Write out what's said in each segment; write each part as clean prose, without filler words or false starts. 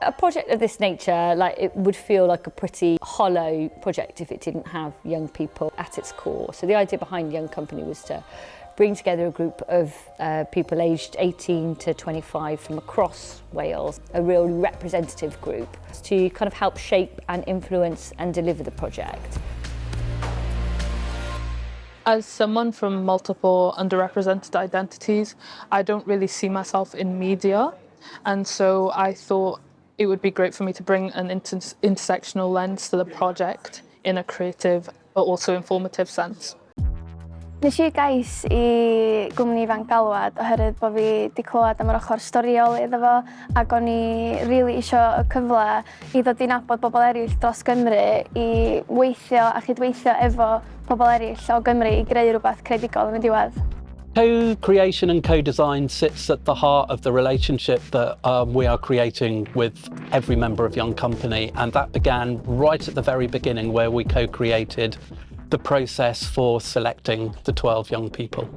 A project of this nature, it would feel like a pretty hollow project if it didn't have young people at its core. So the idea behind Young Company was to bring together a group of people aged 18 to 25 from across Wales, a real representative group, to kind of help shape and influence and deliver the project. As someone from multiple underrepresented identities, I don't really see myself in media, and so I thought it would be great for me to bring an intersectional lens to the project in a creative but also informative sense. Nes I gais I gwmni ifanc Galwad oherwydd bod fi wedi clywed am yr ochr storiol iddo fo ac o'n I rili isio y cyfle I ddod I nabod bobl eraill dros Gymru I weithio a chydweithio efo pobl eraill o Gymru I greu rhywbeth creadigol yn y diwedd. Co-creation and co-design sits at the heart of the relationship that we are creating with every member of Young Company, and that began right at the very beginning where we co-created the process for selecting the 12 young people.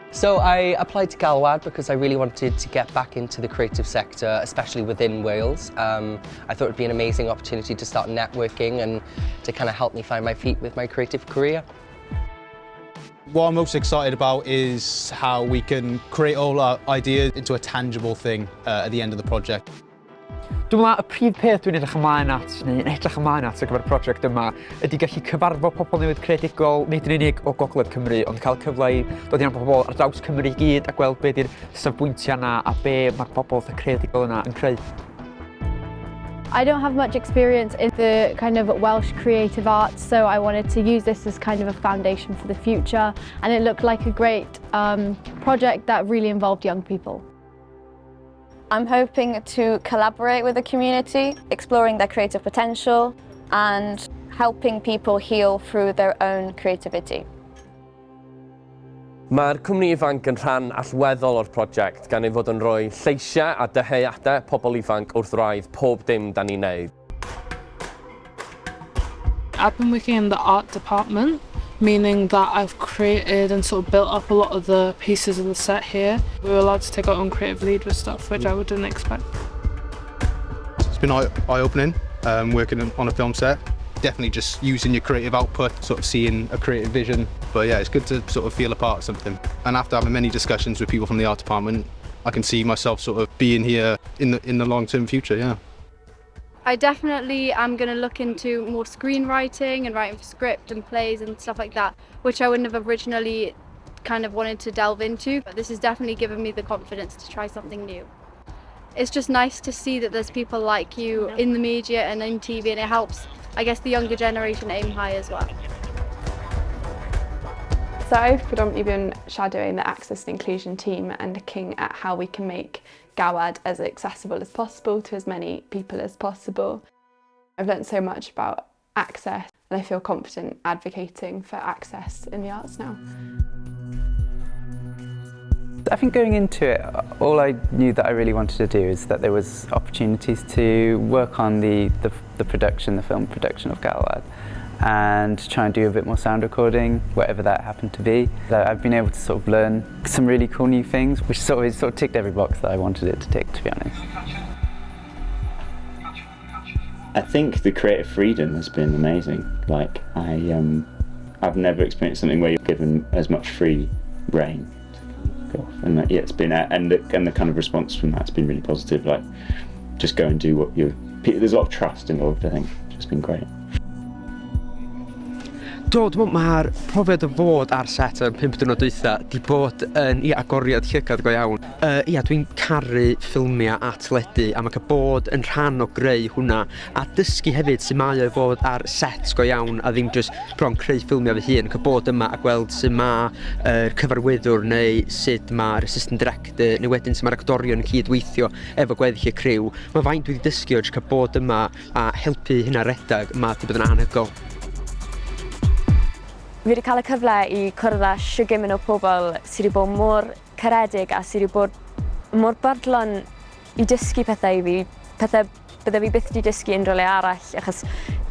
So I applied to GALWAD because I really wanted to get back into the creative sector, especially within Wales. I thought it would be an amazing opportunity to start networking and to kind of help me find my feet with my creative career. What I'm most excited about is how we can create all our ideas into a tangible thing at the end of the project. Dwi'n meddwl y prif peth dwi'n edrych ymlaen at, neu yn edrych ymlaen at ar gyfer y prosiect yma, ydy gallu cyfarfod pobl newydd creadigol, nid yn unig o Gogledd Cymru, ond cael cyfle I dod I nabod pobl ar draws Cymru I gyd a gweld be di'r safbwyntiau yna a be mae'r pobl creadigol yna yn creu. I don't have much experience in the kind of Welsh creative arts, so I wanted to use this as kind of a foundation for the future, and it looked like a great project that really involved young people. I'm hoping to collaborate with the community, exploring their creative potential and helping people heal through their own creativity. Mae'r cwmni ifanc yn rhan allweddol o'r prosiect gan ei fod yn rhoi lleisiau a deheuadau pobl ifanc wrth wraidd pob dim da ni'n neud. I've been working in the art department, meaning that I've created and sort of built up a lot of the pieces of the set here. We were allowed to take our own creative lead with stuff, which I wouldn't expect. It's been eye-opening, working on a film set. Definitely just using your creative output, sort of seeing a creative vision. But yeah, it's good to sort of feel a part of something. And after having many discussions with people from the art department, I can see myself sort of being here in the long-term future, yeah. I definitely am going to look into more screenwriting and writing for script and plays and stuff like that, which I wouldn't have originally kind of wanted to delve into, but this has definitely given me the confidence to try something new. It's just nice to see that there's people like you in the media and in TV, and it helps, I guess, the younger generation aim high as well. So I've predominantly been shadowing the Access and Inclusion team and looking at how we can make GALWAD as accessible as possible to as many people as possible. I've learned so much about access and I feel confident advocating for access in the arts now. I think going into it, all I knew that I really wanted to do is that there was opportunities to work on the production, the film production of GALWAD, and try and do a bit more sound recording, whatever that happened to be. I've been able to sort of learn some really cool new things, which sort of ticked every box that I wanted it to tick, to be honest. I think the creative freedom has been amazing. Like I've never experienced something where you're given as much free rein. And yeah, it's been and the kind of response from that's been really positive. Like, just go and do what you. There's a lot of trust involved. I think it's just been great. Mae'r profiad o fod ar set yn 5 diwrnod dwytha di bod yn agoriad llygad go iawn. Dwi'n caru ffilmiau a teledu a mae cael bod yn rhan o greu hwnna a dysgu hefyd sut mae o fod ar set go iawn a ddim just bron creu ffilmiau fy hun. Cael bod yma a gweld sut mae'r cyfarwyddwr neu sut mae'r assistant director neu wedyn sut mae'r actorion yn cydweithio efo gweddill y criw. Mae faint wedi dysgu o cael bod yma a helpu hynna redag mae wedi bod yn anhygoel. Fi wedi cael y cyfle I cwrdd â siwgymyn o pobl sydd wedi bod mor caredig a sydd wedi bod mor bodlon I dysgu pethau I fi, pethau bydde fi byth wedi dysgu unrhyw le arall, achos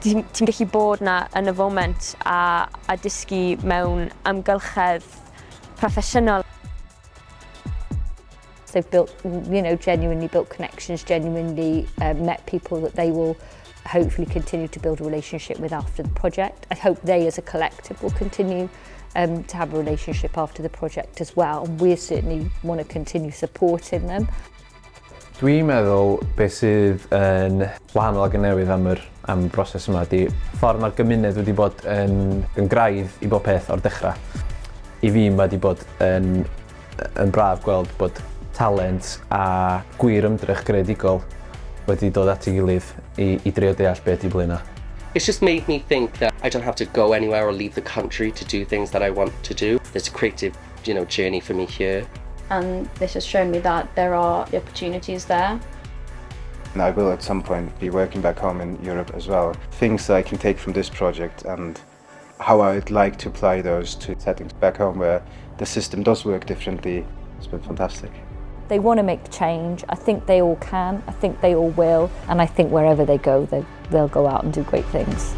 ti'n gallu bod yna yn y foment a dysgu mewn amgylchedd proffesiynol. They've built, genuinely built connections, genuinely met people that they will hopefully continue to build a relationship with after the project. I hope they as a collective will continue to have a relationship after the project as well, and we certainly want to continue supporting them. Dwi'n meddwl beth sydd yn wahanol ag yn newydd am y broses yma ydi ffordd mae'r gymuned wedi bod yn graidd i bob peth o'r dechrau. I fi mae wedi bod yn braf gweld bod talent a gwir ymdrech greadigol wedi dod at ei gilydd i drio deall beth i blaenau. It's just made me think that I don't have to go anywhere or leave the country to do things that I want to do. There's a creative, journey for me here. And this has shown me that there are the opportunities there. And I will at some point be working back home in Europe as well. Things that I can take from this project and how I'd like to apply those to settings back home where the system does work differently. It's been fantastic. They want to make the change. I think they all can. I think they all will. And I think wherever they go, they'll go out and do great things.